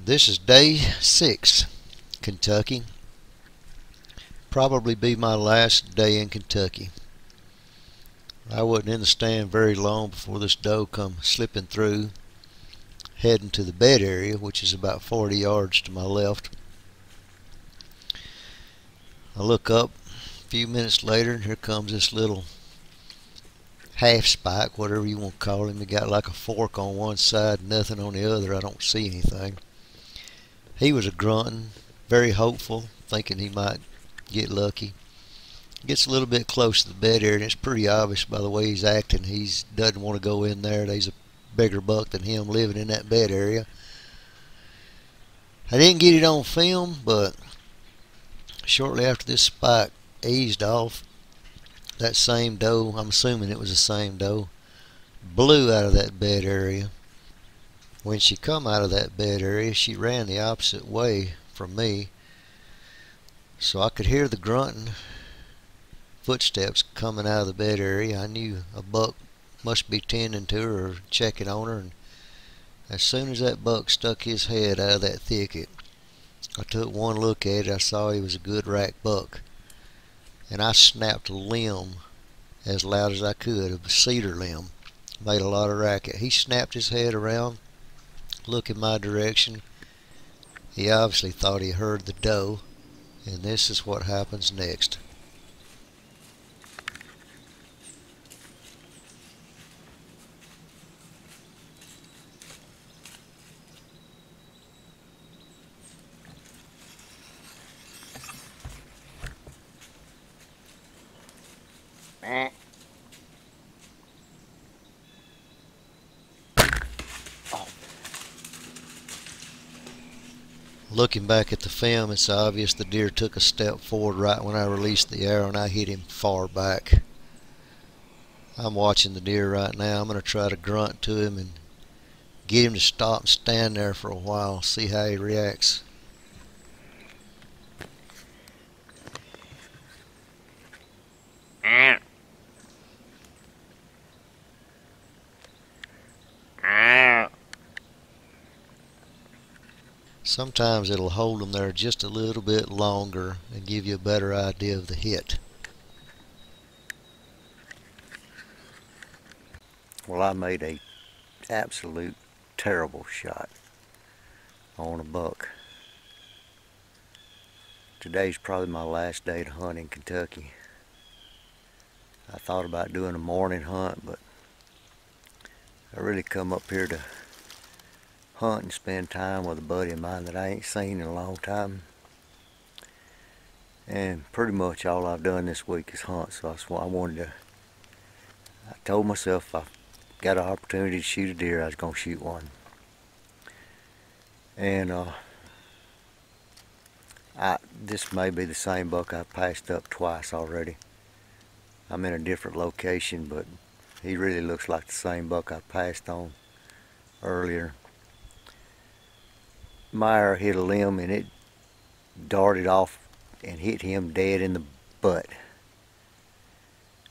This is day 6, Kentucky. Probably be my last day in Kentucky. I wasn't in the stand very long before this doe come slipping through, heading to the bed area, which is about 40 yards to my left. I look up a few minutes later, and here comes this little half spike, whatever you want to call him. He got like a fork on one side, nothing on the other. I don't see anything. He was a grunting, very hopeful, thinking he might get lucky. Gets a little bit close to the bed area, and it's pretty obvious by the way he's acting. He doesn't want to go in there. There's a bigger buck than him living in that bed area. I didn't get it on film, but shortly after this spike eased off, that same doe, I'm assuming it was the same doe, blew out of that bed area. When she come out of that bed area, she ran the opposite way from me, so I could hear the grunting footsteps coming out of the bed area. I knew a buck must be tending to her or checking on her, and as soon as that buck stuck his head out of that thicket, I took one look at it. I saw he was a good rack buck, and I snapped a limb as loud as I could, a cedar limb. Made a lot of racket. He snapped his head around, looked in my direction. He obviously thought he heard the doe, and this is what happens next. Looking back at the film, it's obvious the deer took a step forward right when I released the arrow, and I hit him far back. I'm watching the deer right now. I'm going to try to grunt to him and get him to stop and stand there for a while, see how he reacts. Sometimes it'll hold them there just a little bit longer and give you a better idea of the hit. Well, I made a absolute terrible shot on a buck. Today's probably my last day to hunt in Kentucky. I thought about doing a morning hunt, but I really come up here to hunt and spend time with a buddy of mine that I ain't seen in a long time. And pretty much all I've done this week is hunt, so that's why I told myself if I got an opportunity to shoot a deer, I was going to shoot one. And this may be the same buck I've passed up twice already. I'm in a different location, but he really looks like the same buck I passed on earlier. My arrow hit a limb and it darted off and hit him dead in the butt.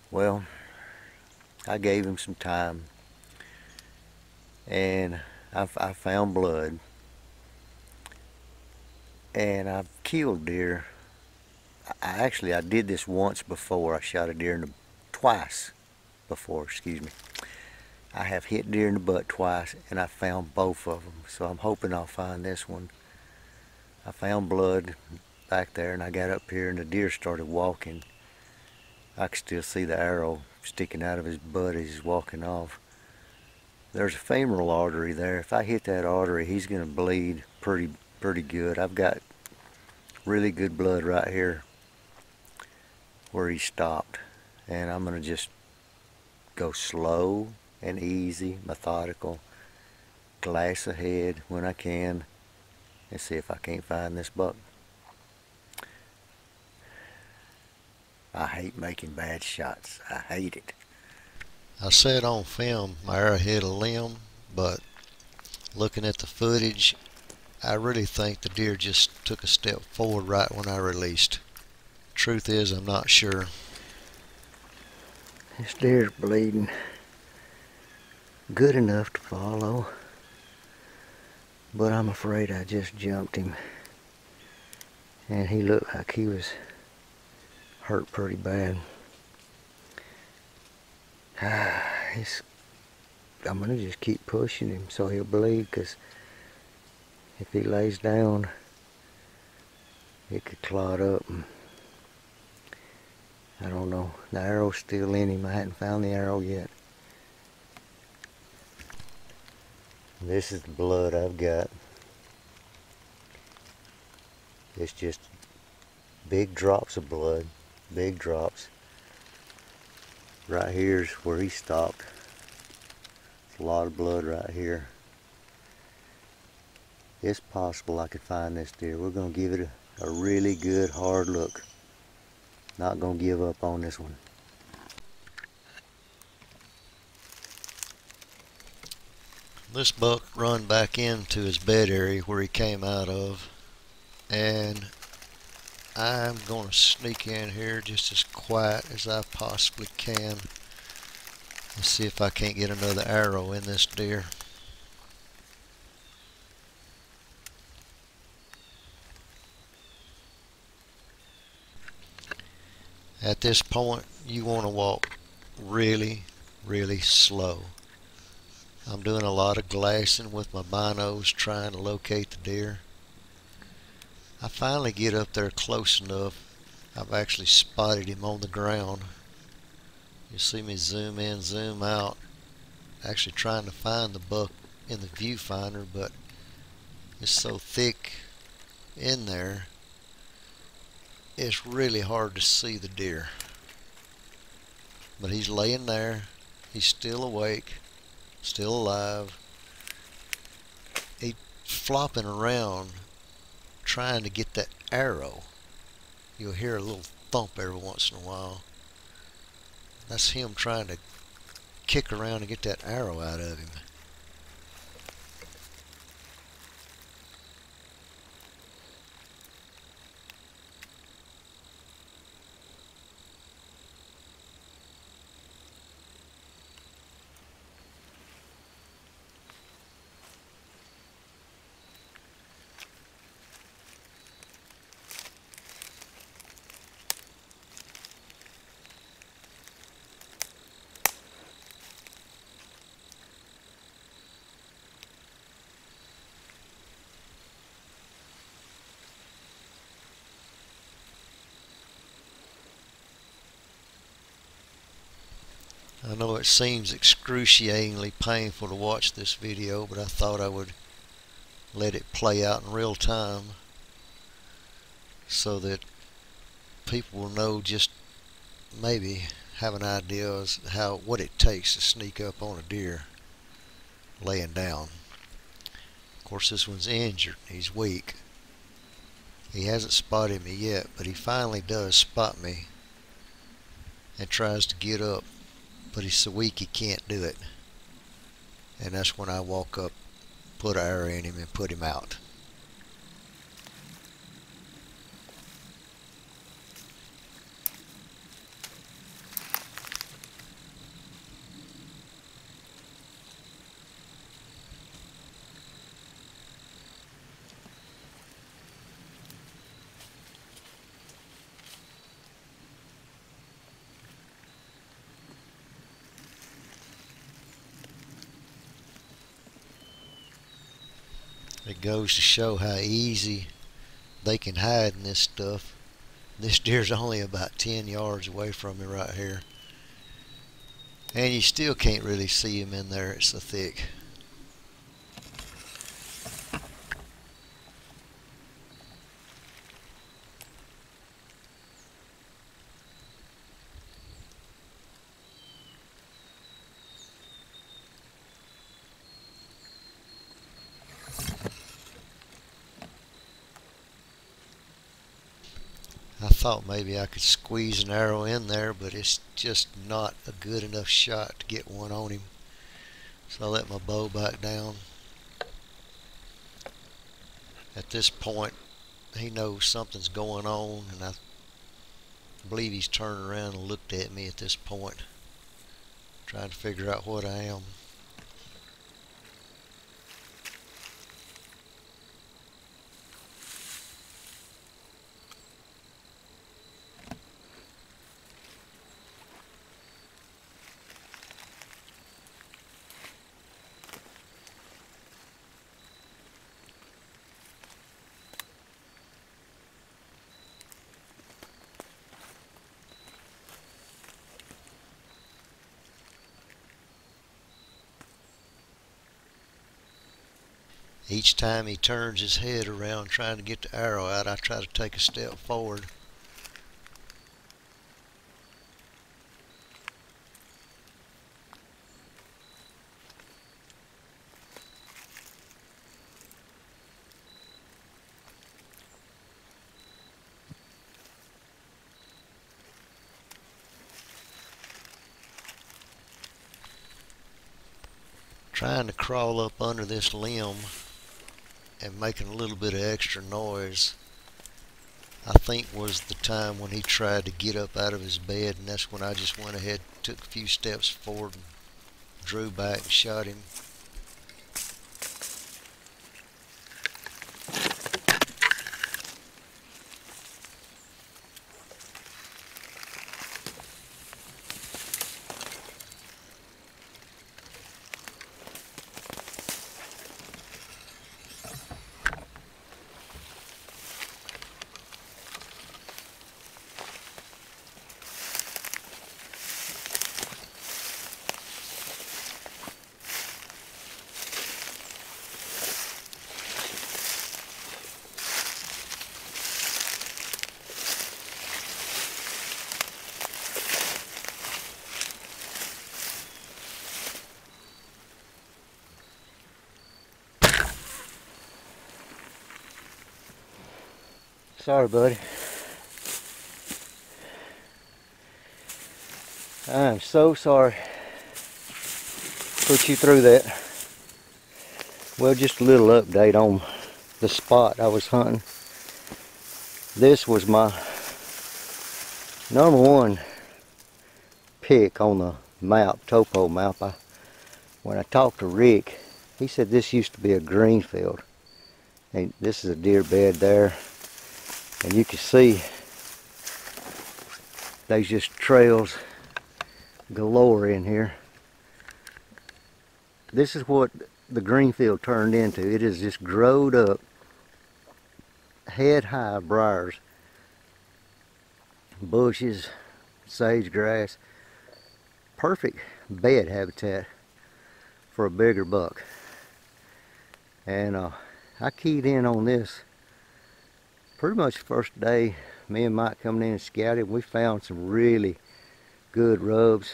Well, I gave him some time, and I found blood, and I've killed deer. I did this once before. I shot a deer twice before, excuse me. I have hit deer in the butt twice, and I found both of them, so I'm hoping I'll find this one. I found blood back there, and I got up here and the deer started walking. I could still see the arrow sticking out of his butt as he's walking off. There's a femoral artery there. If I hit that artery, he's going to bleed pretty good. I've got really good blood right here where he stopped, and I'm going to just go slow and easy, methodical, glass ahead when I can, and see if I can't find this buck. I hate making bad shots. I hate it. I said on film my arrow hit a limb, but looking at the footage, I really think the deer just took a step forward right when I released. Truth is, I'm not sure. This deer's bleeding good enough to follow. but I'm afraid I just jumped him, and he looked like he was hurt pretty bad. I'm gonna just keep pushing him so he'll bleed, because if he lays down, it could clot up. And I don't know. The arrow's still in him. I hadn't found the arrow yet. This is the blood I've got. It's just big drops of blood. Big drops. Right here's where he stopped. It's a lot of blood right here. It's possible I could find this deer. We're going to give it a really good hard look. Not going to give up on this one. This buck run back into his bed area where he came out of, and I'm going to sneak in here just as quiet as I possibly can and see if I can't get another arrow in this deer. At this point, you want to walk really, really slow. I'm doing a lot of glassing with my binos trying to locate the deer. I finally get up there close enough. I've actually spotted him on the ground. You see me zoom in, zoom out, actually trying to find the buck in the viewfinder, but it's so thick in there, it's really hard to see the deer. But he's laying there. He's still awake, still alive. He's flopping around trying to get that arrow. You'll hear a little thump every once in a while. That's him trying to kick around and get that arrow out of him. I know it seems excruciatingly painful to watch this video, but I thought I would let it play out in real time so that people will know, just maybe have an idea as what it takes to sneak up on a deer laying down. Of course, this one's injured. He's weak. He hasn't spotted me yet, but he finally does spot me and tries to get up, but he's so weak he can't do it. And that's when I walk up, put an arrow in him, and put him out. It goes to show how easy they can hide in this stuff. This deer's only about 10 yards away from me right here, and you still can't really see him in there. It's so thick. I thought maybe I could squeeze an arrow in there, but it's just not a good enough shot to get one on him. So I let my bow back down. At this point, he knows something's going on, and I believe he's turned around and looked at me at this point, trying to figure out what I am. Each time he turns his head around trying to get the arrow out, I try to take a step forward. Trying to crawl up under this limb and making a little bit of extra noise, I think was the time when he tried to get up out of his bed, and that's when I just went ahead, took a few steps forward, and drew back and shot him. Sorry, buddy. I'm so sorry. Put you through that. Well, just a little update on the spot I was hunting. This was my #1 pick on the map, topo map. When I talked to Rick, he said this used to be a green field. And this is a deer bed there. And you can see there's just trails galore in here. This is what the green field turned into. It is just growed up, head high briars, bushes, sage grass. Perfect bed habitat for a bigger buck. And I keyed in on this pretty much the first day. Me and Mike coming in and scouted, we found some really good rubs.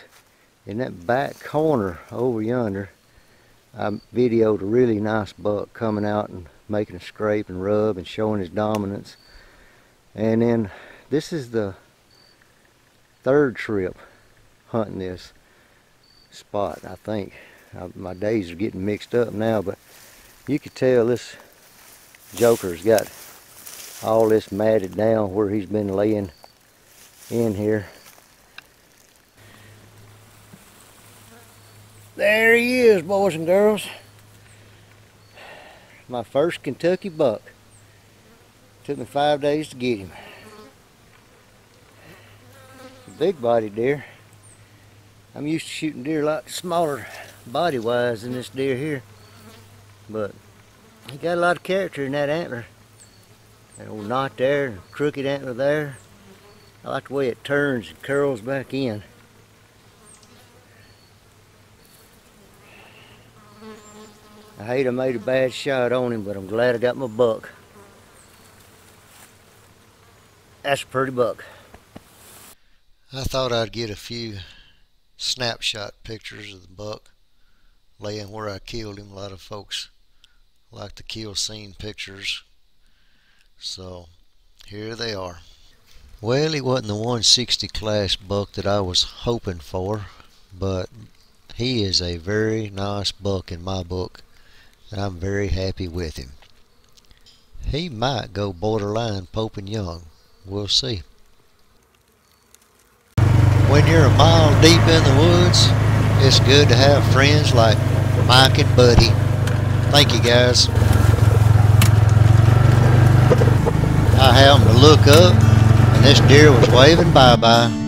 In that back corner over yonder, I videoed a really nice buck coming out and making a scrape and rub and showing his dominance. And then this is the 3rd trip hunting this spot, I think. My days are getting mixed up now, but you could tell this joker's got all this matted down where he's been laying in here. There he is, boys and girls. My first Kentucky buck. Took me 5 days to get him. Big body deer. I'm used to shooting deer a lot smaller body wise than this deer here, but he got a lot of character in that antler. That old knot there, and crooked antler there. I like the way it turns and curls back in. I hate I made a bad shot on him, but I'm glad I got my buck. That's a pretty buck. I thought I'd get a few snapshot pictures of the buck laying where I killed him. A lot of folks like the kill scene pictures. So here they are. Well, he wasn't the 160 class buck that I was hoping for, but he is a very nice buck in my book, and I'm very happy with him. He might go borderline Pope and Young. We'll see. When you're a mile deep in the woods, it's good to have friends like Mike and Buddy. Thank you, guys. I happened to look up, and this deer was waving bye-bye.